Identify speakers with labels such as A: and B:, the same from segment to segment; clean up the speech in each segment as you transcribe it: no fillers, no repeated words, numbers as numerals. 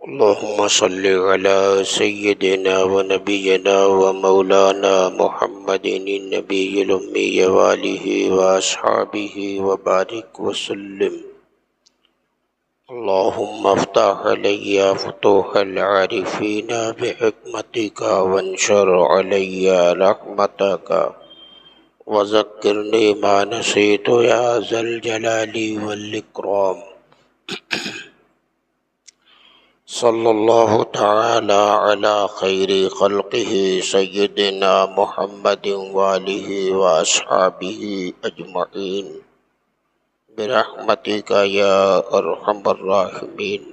A: اللهم صل على سيدنا ونبينا ومولانا محمد النبي الأمي وآله وأصحابه وبارك وسلم. اللهم افتح علي فتوح العارفين بحكمتك وانشر علي رحمتك وذكرني ما نسيت يا ذا الجلال والإكرام. صلی اللہ تعالی علی خیر خلقہ سیدنا محمد وآلہ واصحابہ اجمعین برحمتک یا ارحم الراحمین.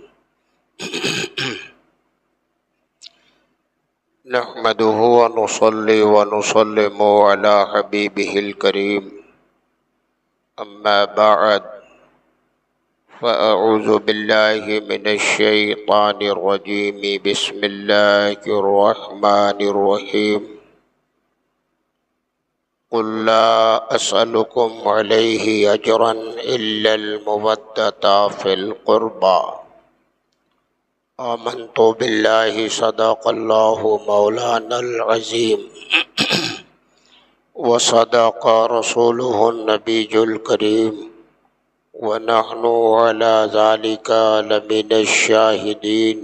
A: نحمده ونصلی ونسلم علی حبیبہ الکریم. اما بعد فأعوذ بالله من الشيطان الرجيم. بسم الله الرحمن الرحيم. قل لا أسألكم عليه أجرا إلا المودة في القربى. آمنت بالله صدق الله مولانا العظيم وصدق رسوله النبي الكريم ونحن على ذلك لمن الشاهدين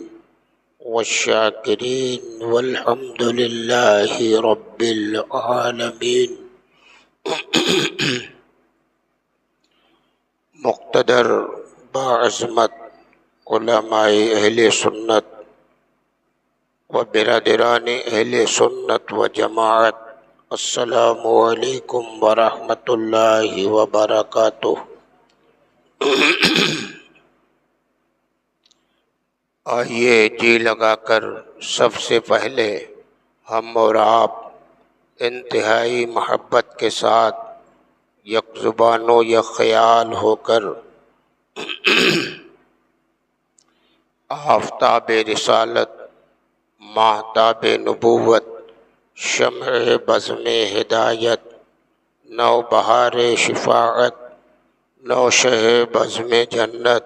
A: والشاكرين والحمد لله رب العالمين. مقتدر باعظمت علماء اہل سنت و برادران اہل سنت و جماعت، السلام علیکم ورحمۃ اللہ وبرکاتہ. آئیے جی لگا کر سب سے پہلے ہم اور آپ انتہائی محبت کے ساتھ یک زبان و یک خیال ہو کر آفتاب رسالت، ماہتاب نبوت، شمع بزم ہدایت، نو بہار شفاعت، نوشہ بزم جنت،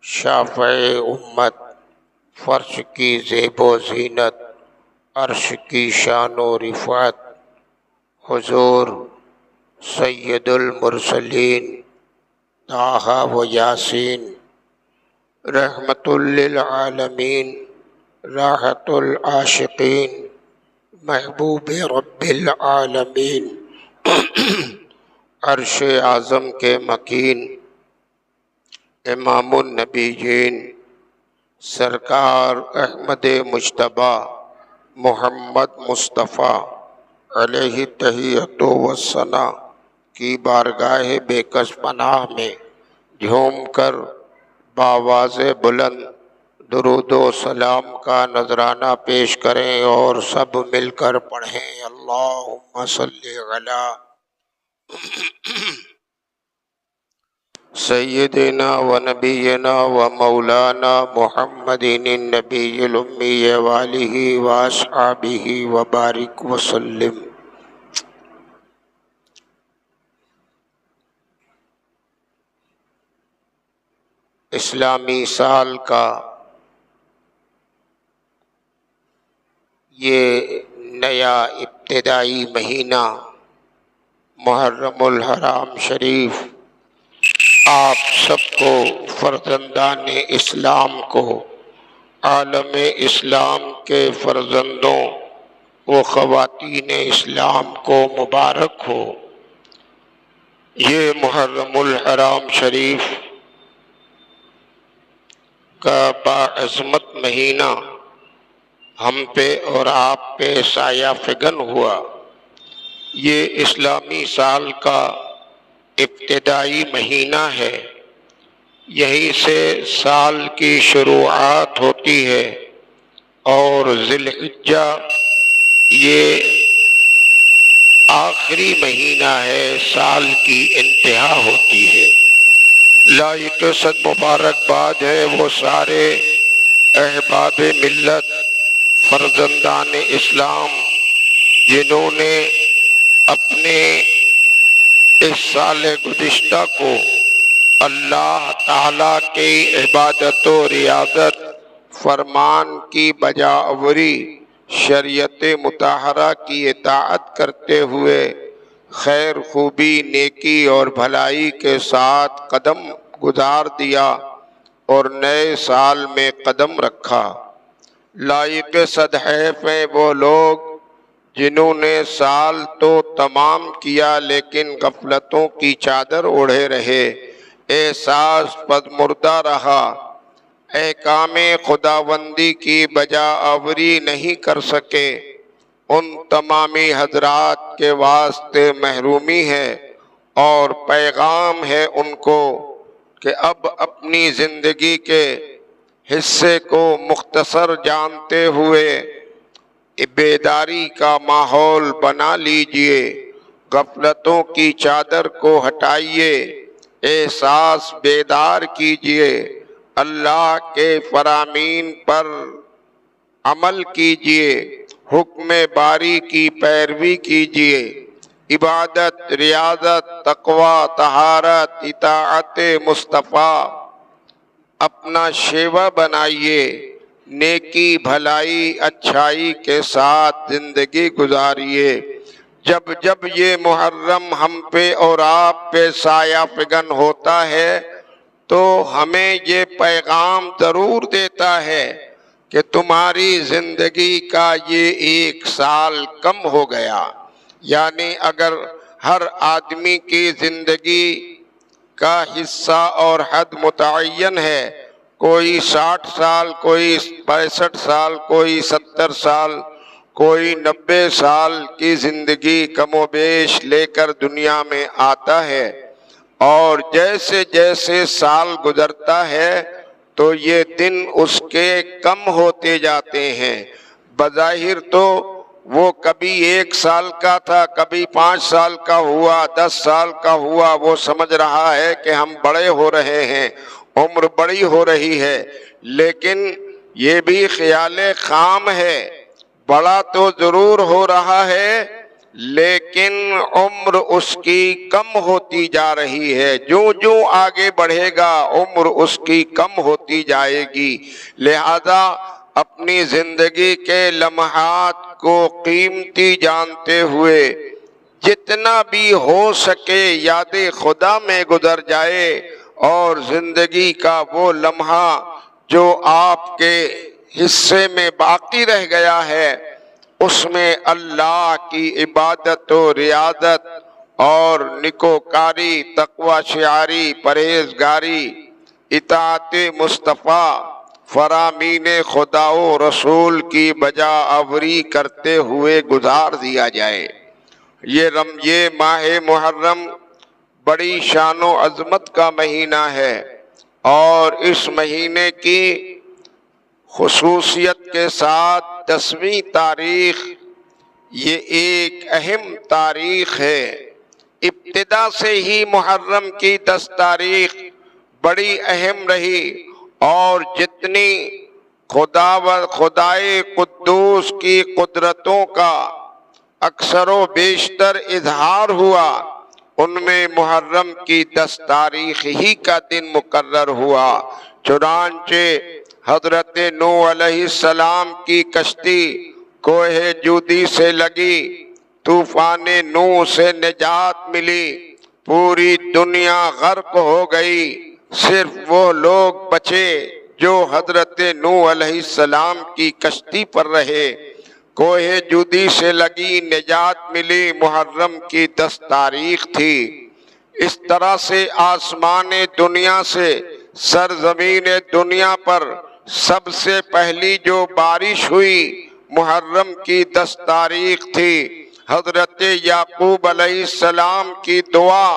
A: شافع امت، فرش کی زیب و زینت، عرش کی شان و رفعت، حضور سید المرسلین طٰہٰ و یاسین، رحمت للعالمین، راحت العاشقین، محبوب رب العالمین، عرش اعظم کے مکین، امام النبیین، سرکار احمد مجتبیٰ محمد مصطفیٰ علیہ تحیۃ و ثنا کی بارگاہ بے کس پناہ میں جھوم کر بآواز بلند درود و سلام کا نذرانہ پیش کریں اور سب مل کر پڑھیں. اللہم صلی علی سیدنا و نبینا و مولانا محمد النبی الامی وآلہ واصحابہ وبارک وسلم. اسلامی سال کا یہ نیا ابتدائی مہینہ محرم الحرام شریف آپ سب کو، فرزندان اسلام کو، عالم اسلام کے فرزندوں و خواتین اسلام کو مبارک ہو. یہ محرم الحرام شریف کا باعظمت مہینہ ہم پہ اور آپ پہ سایہ فگن ہوا. یہ اسلامی سال کا ابتدائی مہینہ ہے. یہیں سے سال کی شروعات ہوتی ہے اور ذی الحجہ یہ آخری مہینہ ہے، سال کی انتہا ہوتی ہے. لائق صد مبارکباد ہے وہ سارے احباب ملت، فرزندان اسلام، جنہوں نے اپنے اس سال گزشتہ کو اللہ تعالیٰ کی عبادت و ریاضت، فرمان کی بجاوری، شریعت مطہرہ کی اطاعت کرتے ہوئے خیر خوبی نیکی اور بھلائی کے ساتھ قدم گزار دیا اور نئے سال میں قدم رکھا۔ لائق صدحیف ہیں وہ لوگ جنہوں نے سال تو تمام کیا لیکن غفلتوں کی چادر اوڑھے رہے، احساس پدمردہ رہا، احکام خداوندی کی بجا آوری نہیں کر سکے۔ ان تمامی حضرات کے واسطے محرومی ہے اور پیغام ہے ان کو کہ اب اپنی زندگی کے حصے کو مختصر جانتے ہوئے بیداری کا ماحول بنا لیجئے، غفلتوں کی چادر کو ہٹائیے، احساس بیدار کیجئے، اللہ کے فرامین پر عمل کیجئے، حکم باری کی پیروی کیجئے، عبادت، ریاضت، تقوی، طہارت، اطاعت مصطفیٰ اپنا شیوا بنائیے، نیکی بھلائی اچھائی کے ساتھ زندگی گزاریے۔ جب جب یہ محرم ہم پہ اور آپ پہ سایہ فگن ہوتا ہے تو ہمیں یہ پیغام ضرور دیتا ہے کہ تمہاری زندگی کا یہ 1 سال کم ہو گیا۔ یعنی اگر ہر آدمی کی زندگی کا حصہ اور حد متعین ہے، کوئی 60 سال، کوئی 65 سال، کوئی 70 سال، کوئی 90 سال کی زندگی کم و بیش لے کر دنیا میں آتا ہے، اور جیسے جیسے سال گزرتا ہے تو یہ دن اس کے کم ہوتے جاتے ہیں۔ بظاہر تو وہ کبھی 1 سال کا تھا، کبھی 5 سال کا ہوا، 10 سال کا ہوا، وہ سمجھ رہا ہے کہ ہم بڑے ہو رہے ہیں، عمر بڑی ہو رہی ہے، لیکن یہ بھی خیال خام ہے۔ بڑا تو ضرور ہو رہا ہے لیکن عمر اس کی کم ہوتی جا رہی ہے، جوں جوں آگے بڑھے گا عمر اس کی کم ہوتی جائے گی۔ لہذا اپنی زندگی کے لمحات کو قیمتی جانتے ہوئے جتنا بھی ہو سکے یاد خدا میں گزر جائے، اور زندگی کا وہ لمحہ جو آپ کے حصے میں باقی رہ گیا ہے اس میں اللہ کی عبادت و ریاضت اور نکوکاری، تقوی شعاری، پرہیزگاری، اطاعت مصطفیٰ، فرامین خدا و رسول کی بجا آوری کرتے ہوئے گزار دیا جائے۔ یہ ماہ محرم بڑی شان و عظمت کا مہینہ ہے، اور اس مہینے کی خصوصیت کے ساتھ 10ویں تاریخ یہ ایک اہم تاریخ ہے۔ ابتدا سے ہی محرم کی 10 تاریخ بڑی اہم رہی، اور جتنی خدائے قدوس کی قدرتوں کا اکثر و بیشتر اظہار ہوا، ان میں محرم کی 10 تاریخ ہی کا دن مقرر ہوا۔ چنانچہ حضرت نوح علیہ السلام کی کشتی کوہ جودی سے لگی، طوفان نوح سے نجات ملی، پوری دنیا غرق ہو گئی، صرف وہ لوگ بچے جو حضرت نوح علیہ السلام کی کشتی پر رہے۔ کوہ جودی سے لگی، نجات ملی، محرم کی 10 تاریخ تھی۔ اس طرح سے آسمان دنیا سے سرزمین دنیا پر سب سے پہلی جو بارش ہوئی محرم کی 10 تاریخ تھی۔ حضرت یعقوب علیہ السلام کی دعا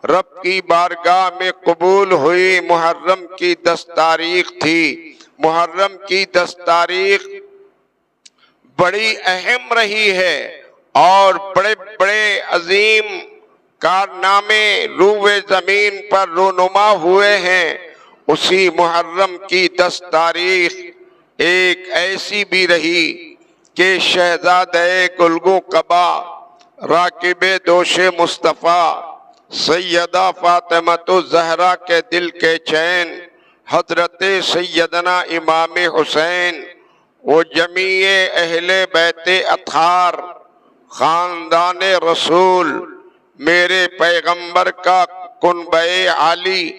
A: رب کی بارگاہ میں قبول ہوئی، محرم کی 10 تاریخ تھی۔ محرم کی 10 تاریخ بڑی اہم رہی ہے، اور بڑے بڑے عظیم کارنامے روئے زمین پر رونما ہوئے ہیں۔ اسی محرم کی 10 تاریخ ایک ایسی بھی رہی کہ شہزادہ گلگوں قبا، راکب دوش مصطفیٰ، سیدہ فاطمہ الزہرا کے دل کے چین، حضرت سیدنا امام حسین و جمیع اہل بیت اطہار، خاندان رسول، میرے پیغمبر کا کنبہ عالی،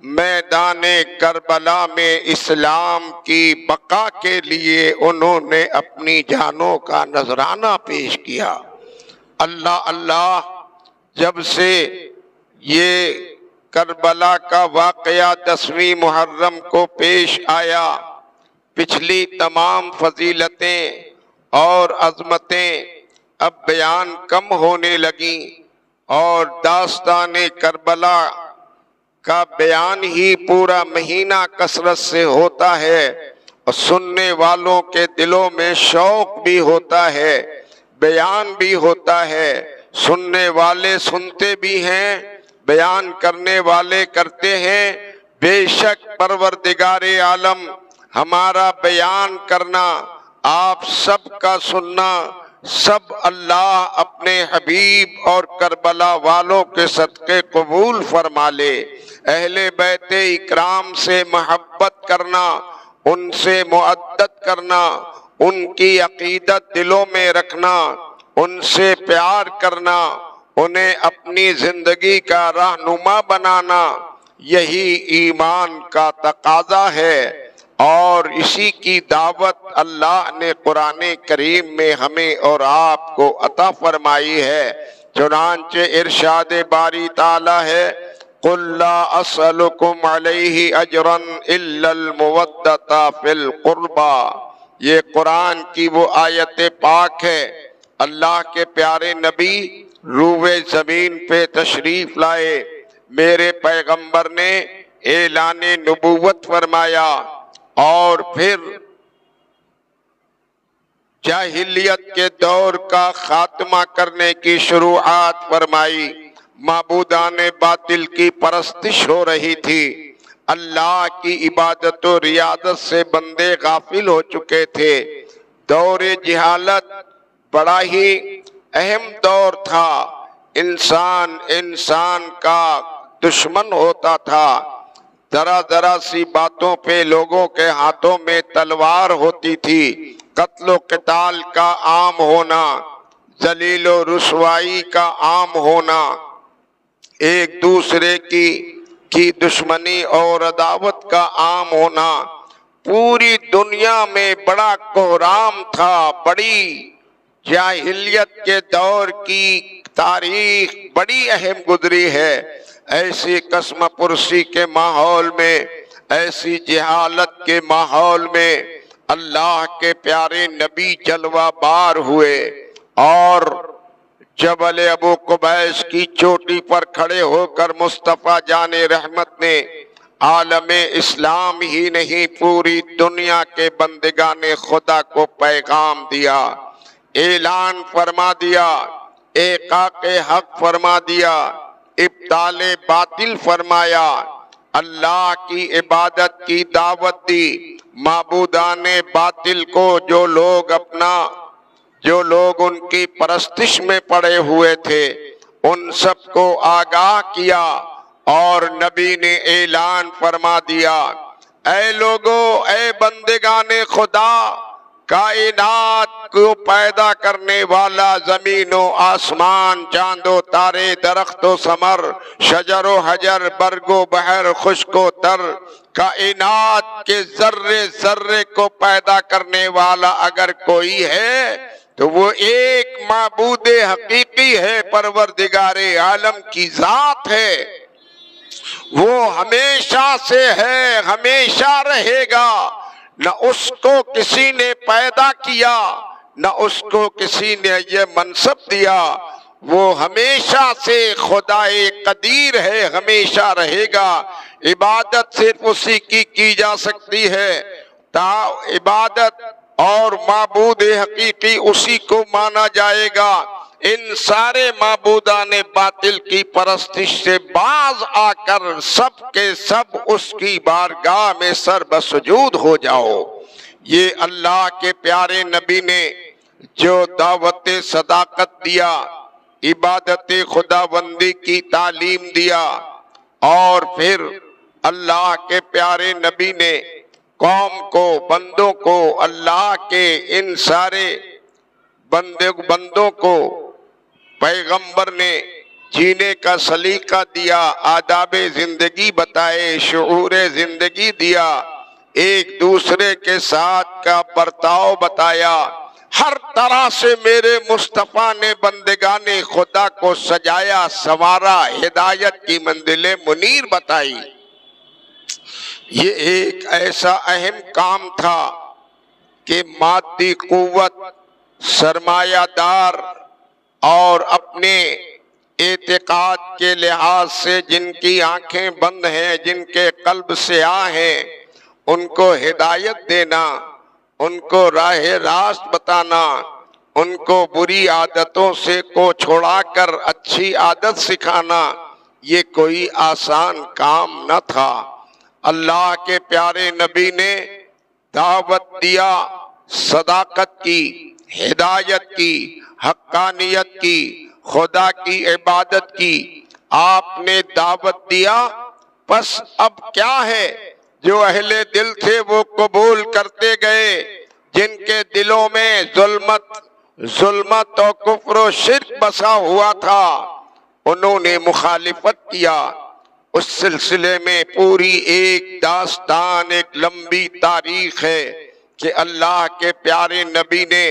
A: میدان کربلا میں اسلام کی بقا کے لیے انہوں نے اپنی جانوں کا نذرانہ پیش کیا۔ اللہ اللہ، جب سے یہ کربلا کا واقعہ 10ویں محرم کو پیش آیا، پچھلی تمام فضیلتیں اور عظمتیں اب بیان کم ہونے لگیں اور داستان کربلا کا بیان ہی پورا مہینہ کثرت سے ہوتا ہے، اور سننے والوں کے دلوں میں شوق بھی ہوتا ہے، بیان بھی ہوتا ہے، سننے والے سنتے بھی ہیں، بیان کرنے والے کرتے ہیں۔ بے شک پروردگار عالم ہمارا بیان کرنا، آپ سب کا سننا، سب اللہ اپنے حبیب اور کربلا والوں کے صدقے قبول فرما لے۔ اہل بیت اکرام سے محبت کرنا، ان سے مودت کرنا، ان کی عقیدت دلوں میں رکھنا، ان سے پیار کرنا، انہیں اپنی زندگی کا رہنما بنانا، یہی ایمان کا تقاضا ہے، اور اسی کی دعوت اللہ نے قرآن کریم میں ہمیں اور آپ کو عطا فرمائی ہے۔ چنانچہ ارشاد باری تعالی ہے، قُلْ لَا أَسْأَلُكُمْ عَلَيْهِ أَجْرًا إِلَّا الْمَوَدَّةَ فِي الْقُرْبَى۔ یہ قرآن کی وہ آیت پاک ہے۔ اللہ کے پیارے نبی روئے زمین پہ تشریف لائے، میرے پیغمبر نے اعلان نبوت فرمایا، اور پھر جاہلیت کے دور کا خاتمہ کرنے کی شروعات فرمائی۔ معبودان باطل کی پرستش ہو رہی تھی، اللہ کی عبادت و ریاضت سے بندے غافل ہو چکے تھے۔ دور جہالت بڑا ہی اہم دور تھا، انسان کا دشمن ہوتا تھا، ذرا سی باتوں پہ لوگوں کے ہاتھوں میں تلوار ہوتی تھی، قتل و قتال کا عام ہونا، ذلیل و رسوائی کا عام ہونا، ایک دوسرے کی دشمنی اور عداوت کا عام ہونا، پوری دنیا میں بڑا کوہرام تھا۔ بڑی جاہلیت کے دور کی تاریخ بڑی اہم گزری ہے۔ ایسی قسم پرسی کے ماحول میں، ایسی جہالت کے ماحول میں اللہ کے پیارے نبی جلوہ بار ہوئے، اور جبل ابو قبیس کی چوٹی پر کھڑے ہو کر مصطفیٰ جان رحمت نے عالم اسلام ہی نہیں پوری دنیا کے بندگان خدا کو پیغام دیا، اعلان فرما دیا، احقاق حق فرما دیا، ابطال باطل فرمایا، اللہ کی عبادت کی دعوت دی۔ معبودان باطل کو جو لوگ ان کی پرستش میں پڑے ہوئے تھے، ان سب کو آگاہ کیا، اور نبی نے اعلان فرما دیا، اے لوگو، اے بندگان خدا، کائنات کو پیدا کرنے والا، زمین و آسمان، چاند و تارے، درخت و ثمر، شجر و حجر، برگ و بحر، خشک و تر، کائنات کے ذرے ذرے کو پیدا کرنے والا اگر کوئی ہے تو وہ ایک معبود حقیقی ہے، پروردگار عالم کی ذات ہے۔ وہ ہمیشہ سے ہے، ہمیشہ رہے گا، نہ اس کو کسی نے پیدا کیا، نہ اس کو کسی نے یہ منصب دیا۔ وہ ہمیشہ سے خدائے قدیر ہے، ہمیشہ رہے گا۔ عبادت صرف اسی کی جا سکتی ہے، عبادت اور معبود حقیقی اسی کو مانا جائے گا۔ ان سارے معبودان باطل کی پرستش سے باز آ کر سب کے سب اس کی بارگاہ میں سر بسجود ہو جاؤ۔ یہ اللہ کے پیارے نبی نے جو دعوت صداقت دیا، عبادت خداوندی کی تعلیم دیا، اور پھر اللہ کے پیارے نبی نے قوم کو، بندوں کو، اللہ کے ان سارے بندوں کو پیغمبر نے جینے کا سلیقہ دیا، آداب زندگی بتائے، شعور زندگی دیا، ایک دوسرے کے ساتھ کا برتاؤ بتایا۔ ہر طرح سے میرے مصطفیٰ نے بندگان خدا کو سجایا، سنوارا، ہدایت کی منزل منیر بتائی۔ یہ ایک ایسا اہم کام تھا کہ مادی قوت، سرمایہ دار اور اپنے اعتقاد کے لحاظ سے جن کی آنکھیں بند ہیں، جن کے قلب سیاہ ہیں، ان کو ہدایت دینا، ان کو راہ راست بتانا، ان کو بری عادتوں سے کو چھوڑا کر اچھی عادت سکھانا، یہ کوئی آسان کام نہ تھا۔ اللہ کے پیارے نبی نے دعوت دیا صداقت کی، ہدایت کی، حقانیت کی، خدا کی عبادت کی۔ آپ نے دعوت دیا، پس اب کیا ہے؟ جو اہل دل تھے وہ قبول کرتے گئے، جن کے دلوں میں ظلمت اور کفر و شرک بسا ہوا تھا، انہوں نے مخالفت کیا۔ اس سلسلے میں پوری ایک داستان، ایک لمبی تاریخ ہے کہ اللہ کے پیارے نبی نے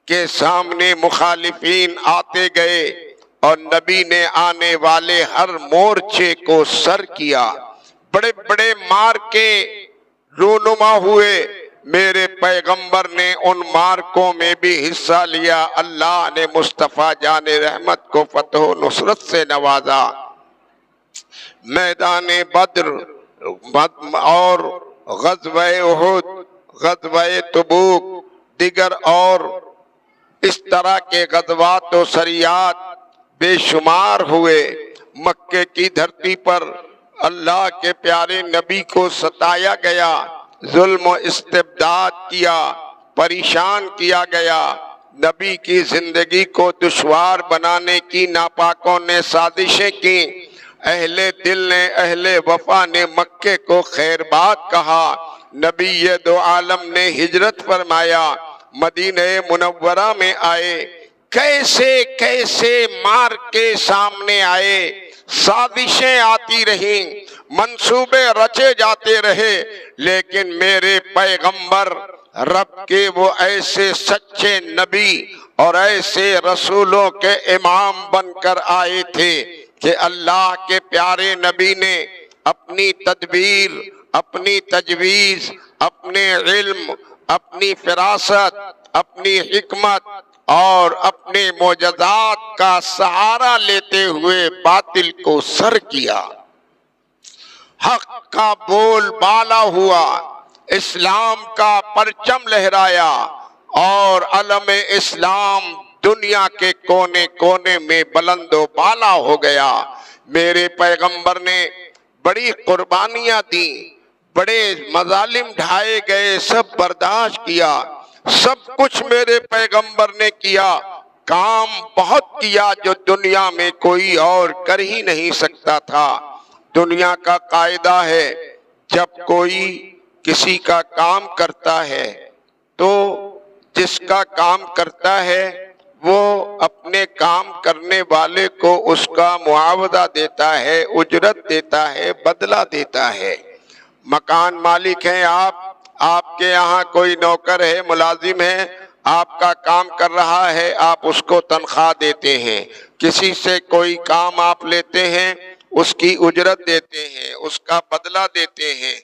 A: کے سامنے مخالفین آتے گئے اور نبی نے آنے والے ہر مورچے کو سر کیا۔ بڑے بڑے مارکے رونما ہوئے، میرے پیغمبر نے ان مارکوں میں بھی حصہ لیا۔ اللہ نے مصطفیٰ جان رحمت کو فتح و نصرت سے نوازا۔ میدان بدر اور غزوہ احد، غزوہ تبوک، دیگر اور اس طرح کے غزوات و سریات بے شمار ہوئے۔ مکے کی دھرتی پر اللہ کے پیارے نبی کو ستایا گیا، ظلم و استبداد کیا، پریشان کیا گیا، نبی کی زندگی کو دشوار بنانے کی ناپاکوں نے سازشیں کی۔ اہل دل نے، اہل وفا نے مکے کو خیر باد کہا۔ نبی دو عالم نے ہجرت فرمایا، مدینہ منورہ میں آئے۔ کیسے کیسے مار کے سامنے آئے، سازشیں آتی رہیں، منصوبے رچے جاتے رہے، لیکن میرے پیغمبر رب کے وہ ایسے سچے نبی اور ایسے رسولوں کے امام بن کر آئے تھے کہ اللہ کے پیارے نبی نے اپنی تدبیر، اپنی تجویز، اپنے علم، اپنی فراست، اپنی حکمت اور اپنے معجزات کا سہارا لیتے ہوئے باطل کو سر کیا، حق کا بول بالا ہوا، اسلام کا پرچم لہرایا اور علم اسلام دنیا کے کونے کونے میں بلند و بالا ہو گیا۔ میرے پیغمبر نے بڑی قربانیاں دی، بڑے مظالم ڈھائے گئے، سب برداشت کیا، سب کچھ میرے پیغمبر نے کیا۔ کام بہت کیا جو دنیا میں کوئی اور کر ہی نہیں سکتا تھا۔ دنیا کا قاعدہ ہے، جب کوئی کسی کا کام کرتا ہے تو جس کا کام کرتا ہے وہ اپنے کام کرنے والے کو اس کا معاوضہ دیتا ہے، اجرت دیتا ہے، بدلہ دیتا ہے۔ مکان مالک ہیں آپ کے یہاں کوئی نوکر ہے، ملازم ہے، آپ کا کام کر رہا ہے، آپ اس کو تنخواہ دیتے ہیں۔ کسی سے کوئی کام آپ لیتے ہیں، اس کی اجرت دیتے ہیں، اس کا بدلہ دیتے ہیں۔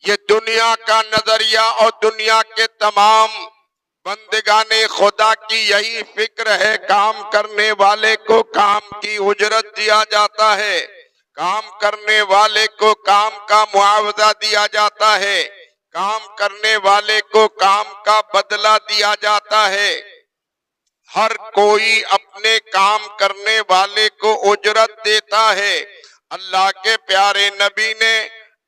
A: یہ دنیا کا نظریہ اور دنیا کے تمام بندگان خدا کی یہی فکر ہے۔ کام کرنے والے کو کام کی اجرت دیا جاتا ہے، کام کرنے والے کو کام کا معاوضہ دیا جاتا ہے، کام کرنے والے کو کام کا بدلہ دیا جاتا ہے۔ ہر کوئی اپنے کام کرنے والے کو اجرت دیتا ہے۔ اللہ کے پیارے نبی نے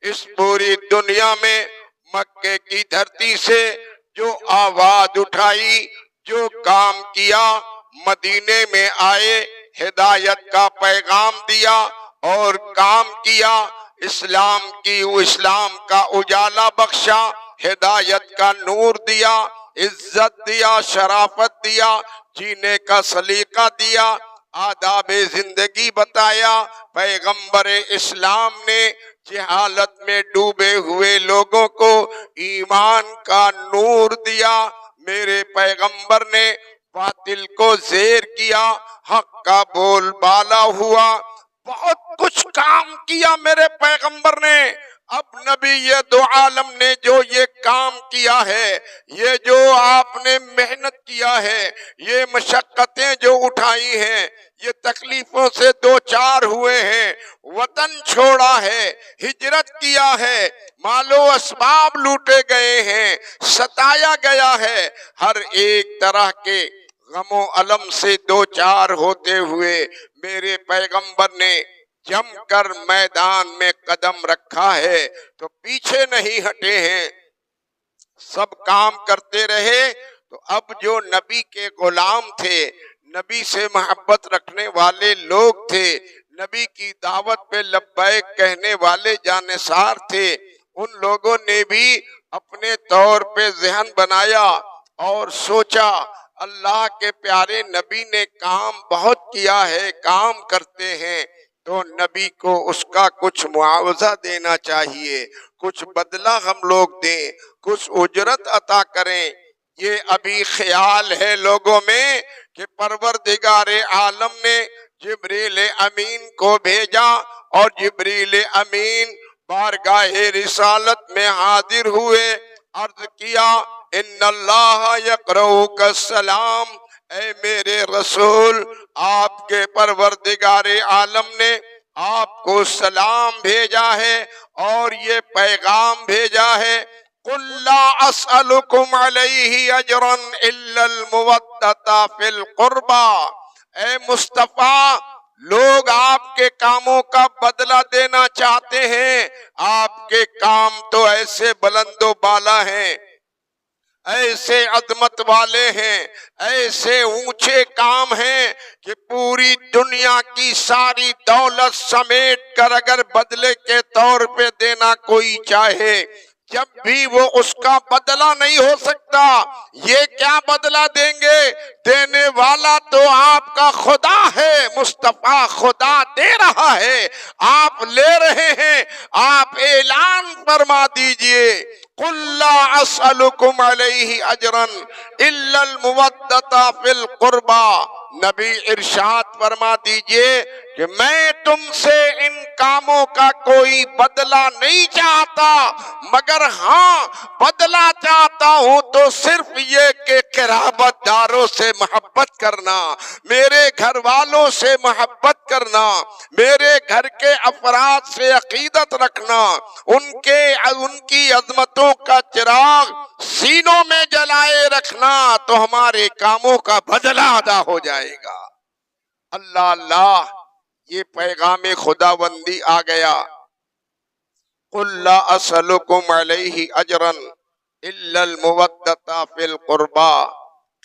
A: اس پوری دنیا میں مکے کی دھرتی سے جو آواز اٹھائی، جو کام کیا، مدینے میں آئے، ہدایت کا پیغام دیا اور کام کیا۔ اسلام کا اجالا بخشا، ہدایت کا نور دیا، عزت دیا، شرافت دیا، جینے کا سلیقہ دیا، آداب زندگی بتایا۔ پیغمبر اسلام نے جہالت میں ڈوبے ہوئے لوگوں کو ایمان کا نور دیا۔ میرے پیغمبر نے باطل کو زیر کیا، حق کا بول بالا ہوا، بہت کچھ کام کیا میرے پیغمبر نے۔ اب نبی یہ دو عالم نے جو یہ کام کیا ہے، یہ جو آپ نے محنت کیا ہے، یہ مشقتیں جو اٹھائی ہیں، یہ تکلیفوں سے دو چار ہوئے ہیں، وطن چھوڑا ہے، ہجرت کیا ہے، مال و اسباب لوٹے گئے ہیں، ستایا گیا ہے، ہر ایک طرح کے غم و علم سے دو چار ہوتے ہوئے میرے پیغمبر نے جم کر میدان میں قدم رکھا ہے تو پیچھے نہیں ہٹے ہیں، سب کام کرتے رہے۔ تو اب جو نبی کے غلام تھے، نبی سے محبت رکھنے والے لوگ تھے، نبی کی دعوت پہ لبیک کہنے والے جانثار تھے، ان لوگوں نے بھی اپنے طور پہ ذہن بنایا اور سوچا اللہ کے پیارے نبی نے کام بہت کیا ہے، کام کرتے ہیں، تو نبی کو اس کا کچھ معاوضہ دینا چاہیے، کچھ بدلہ ہم لوگ دیں، کچھ اجرت عطا کریں۔ یہ ابھی خیال ہے لوگوں میں کہ پروردگار عالم نے جبریل امین کو بھیجا اور جبریل امین بارگاہ رسالت میں حاضر ہوئے، عرض کیا ان اللہ یقرؤک السلام، اے میرے رسول آپ کے پروردگار عالم نے آپ کو سلام بھیجا ہے اور یہ پیغام بھیجا ہے، قل لا اسألکم علیہ اجرا الا المودۃ فی القربى، اے مصطفیٰ لوگ آپ کے کاموں کا بدلہ دینا چاہتے ہیں، آپ کے کام تو ایسے بلند و بالا ہیں، ایسے عظمت والے ہیں، ایسے اونچے کام ہیں کہ پوری دنیا کی ساری دولت سمیٹ کر اگر بدلے کے طور پہ دینا کوئی چاہے، جب بھی وہ اس کا بدلہ نہیں ہو سکتا۔ یہ کیا بدلہ دیں گے؟ دینے والا تو آپ کا خدا ہے، مصطفیٰ خدا دے رہا ہے، آپ لے رہے ہیں، آپ اعلان فرما دیجئے قل لا اسألکم علیہ اجرا الا المودۃ فی القربى، نبی ارشاد فرما دیجئے کہ میں تم سے ان کاموں کا کوئی بدلہ نہیں چاہتا، مگر ہاں بدلہ چاہتا ہوں تو صرف یہ کہ قرابت داروں سے محبت کرنا، میرے گھر والوں سے محبت کرنا، میرے گھر کے افراد سے عقیدت رکھنا، ان کی عظمتوں کا چراغ سینوں میں جلائے رکھنا، تو ہمارے کاموں کا بدلہ ادا ہو جائے گا۔ اللہ اللہ، یہ پیغام خداوندی آ گیا۔ قل لا اسألکم علیہ اجرا الا المودۃ فی القربى،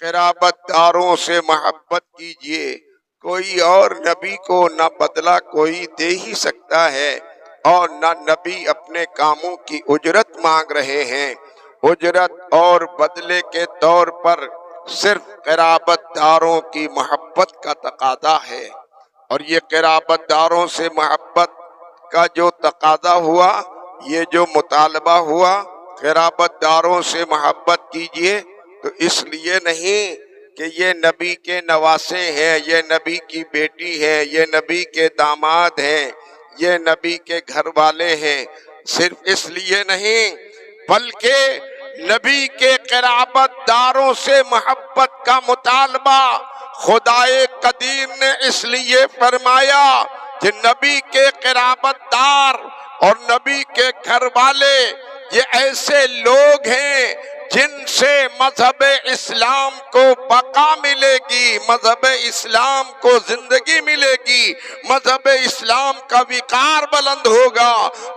A: قرابت داروں سے محبت کیجئے، کوئی اور نبی کو نہ بدلہ کوئی دے ہی سکتا ہے اور نہ نبی اپنے کاموں کی اجرت مانگ رہے ہیں۔ اجرت اور بدلے کے طور پر صرف قرابت داروں کی محبت کا تقاضا ہے، اور یہ قرابت داروں سے محبت کا جو تقاضا ہوا، یہ جو مطالبہ ہوا قرابت داروں سے محبت کیجئے، تو اس لیے نہیں کہ یہ نبی کے نواسے ہیں، یہ نبی کی بیٹی ہے، یہ نبی کے داماد ہیں، یہ نبی کے گھر والے ہیں، صرف اس لیے نہیں بلکہ نبی کے قرابت داروں سے محبت کا مطالبہ خدائے قدیر نے اس لیے فرمایا کہ نبی کے قرابت دار اور نبی کے گھر والے یہ ایسے لوگ ہیں جن سے مذہب اسلام کو بقا ملے گی، مذہب اسلام کو زندگی ملے گی، مذہب اسلام کا وقار بلند ہوگا،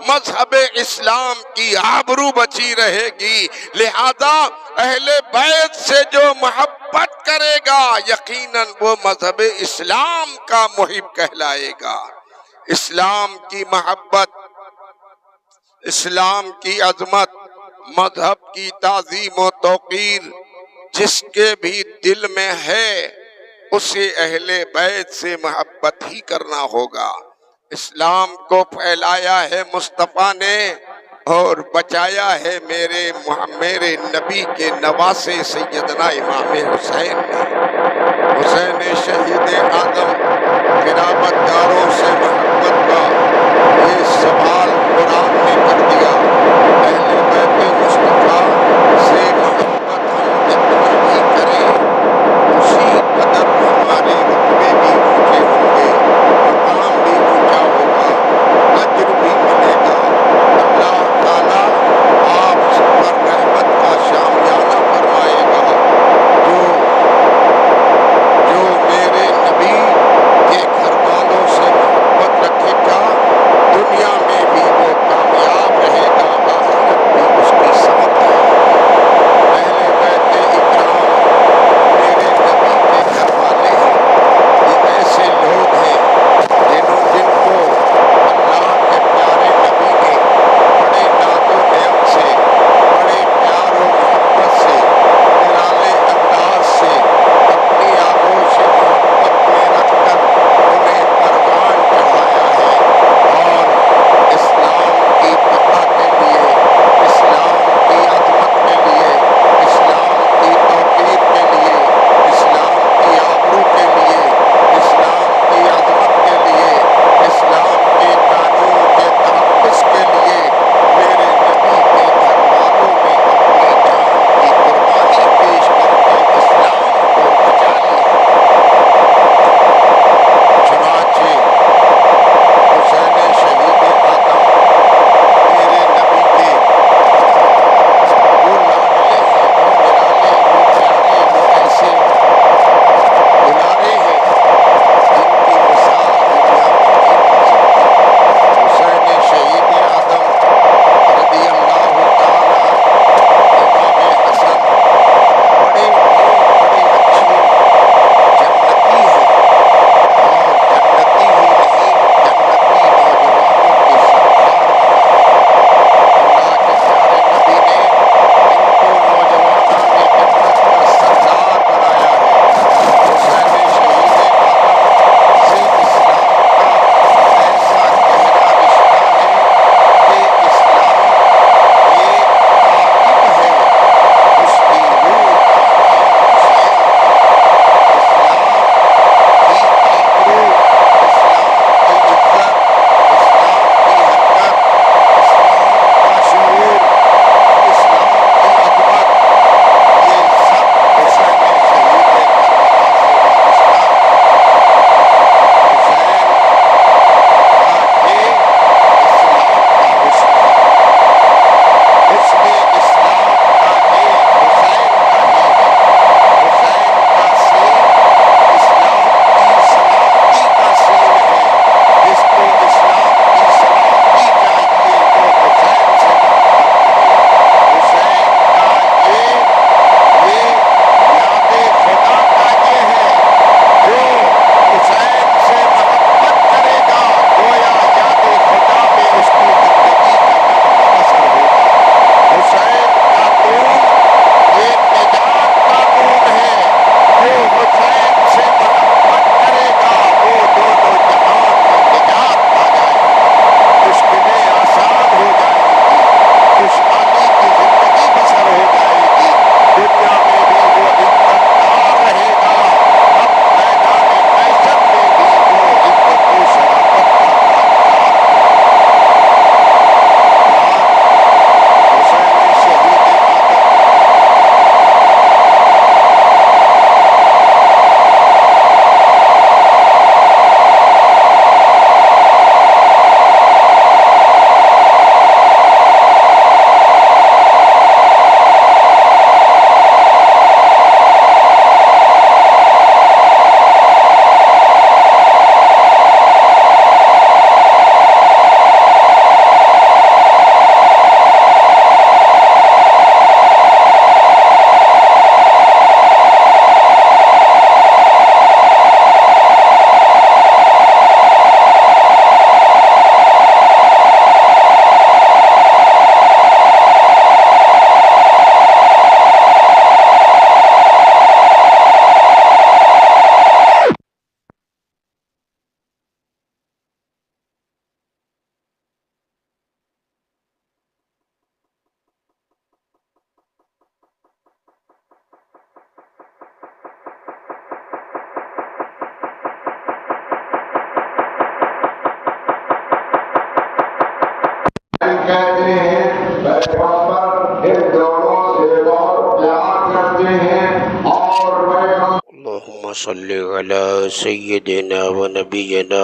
A: مذہب اسلام کی آبرو بچی رہے گی۔ لہذا اہل بیت سے جو محبت کرے گا یقیناً وہ مذہب اسلام کا محب کہلائے گا۔ اسلام کی محبت اسلام کی عظمت، مذہب کی تعظیم و توقیر جس کے بھی دل میں ہے اسے اہل بیت سے محبت ہی کرنا ہوگا۔ اسلام کو پھیلایا ہے مصطفیٰ نے اور بچایا ہے میرے نبی کے نواسے سیدنا امام حسین نے۔ حسین شہید اعظم قرابت داروں سے محبت کا یہ سوال قرآن نے کر دیا۔ اہل بیت مصطفیٰ سے محبت ہم جتنا بھی کریں اسی قدر ہمارے رتبے بھی اونچے ہوں گے، مقام بھی اونچا ہوگا، اجر بھی ملے گا۔ اللہ تعالیٰ آپ پر رحمت کا شامیانہ فرمائے گا۔ جو میرے نبی کے گھر والوں سے محبت رکھے گا دنیا میں بھی وہ کامیاب رہے گا، آخرت بھی اس کی سمت ہے۔
B: پیغمبر ان دونوں سے بہت پیار کرتے ہیں اور میں
A: اللهم صل على سيدنا ونبينا